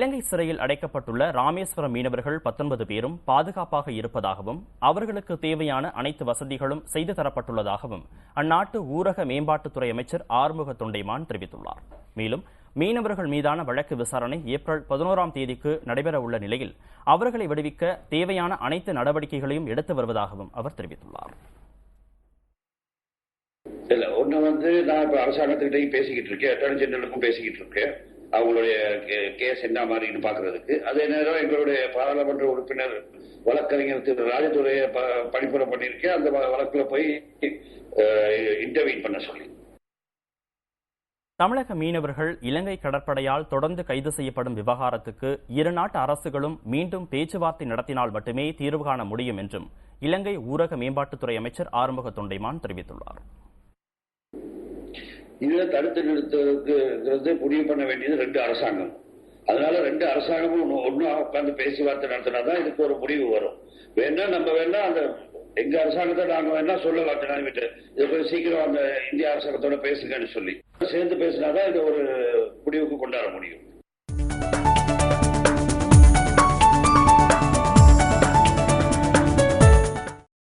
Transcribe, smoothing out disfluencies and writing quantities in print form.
இலங்கை சிறையில் அடைக்கப்பட்டுள்ள ராமேஸ்வரம் மீனவர்கள் 19 பேரும் பாதுகாப்பாக இருப்பதாகவும் அவர்களுக்கு தேவையான அனைத்து வசதிகளும் செய்து தரப்பட்டுள்ளதாகவும் அந்நாட்டு ஊரக மேம்பாட்டுத்துறை அமைச்சர் ஆறுமுக தொண்டைமான் தெரிவித்துள்ளார். மேலும் மீனவர்கள் மீதான வழக்கு விசாரணை ஏப்ரல் 11ஆம் தேதிக்கு நடைபெறவுள்ள நிலையில் அவர்களை விடுவிக்க தேவையான அனைத்து நடவடிக்கைகளையும் எடுத்து வருவதாகவும் அவர் தெரிவித்துள்ளார். நான் இப்ப அரசாங்கத்திட்டையும் பேசிக்கிட்டு இருக்கேன், அட்டார்னி ஜெனரலுக்கும் பேசிக்கிட்டு இருக்கேன், அவங்களுடைய கேஸ் என்ன மாதிரின்னு பாக்குறதுக்கு. அதே நேரம் எங்களுடைய பாராளுமன்ற உறுப்பினர் வழக்கறிஞர் திரு ராஜதுரையை பணிப்புரை பண்ணியிருக்கேன். அந்த வழக்குல போய் இன்டர்வியூ பண்ண சொல்லி. தமிழக மீனவர்கள் இலங்கை கடற்படையால் தொடர்ந்து கைது செய்யப்படும் விவகாரத்துக்கு இரு நாட்டு அரசுகளும் மீண்டும் பேச்சுவார்த்தை நடத்தினால் மட்டுமே தீர்வு காண முடியும் என்றும் இலங்கை ஊரக மேம்பாட்டுத்துறை அமைச்சர் ஆறுமுக தொண்டைமான் தெரிவித்துள்ளார். இதை தடுத்து நிறுத்துறது முடிவு பண்ண வேண்டியது ரெண்டு அரசாங்கம். அதனால ரெண்டு அரசாங்கமும் ஒன்னும் உட்கார்ந்து பேச்சுவார்த்தை நடத்தினாதான் இதுக்கு ஒரு முடிவு வரும். நம்ம வேணா அந்த எங்க அரசாங்கத்தை நாங்க வேணா சொல்லலாம், ஜனாதிபதி இதை கொஞ்சம் சீக்கிரம் அந்த இந்திய அரசாங்கத்தோட பேசுங்கன்னு சொல்லி சேர்ந்து பேசினாதான் இதை ஒரு முடிவுக்கு கொண்டாட முடியும்.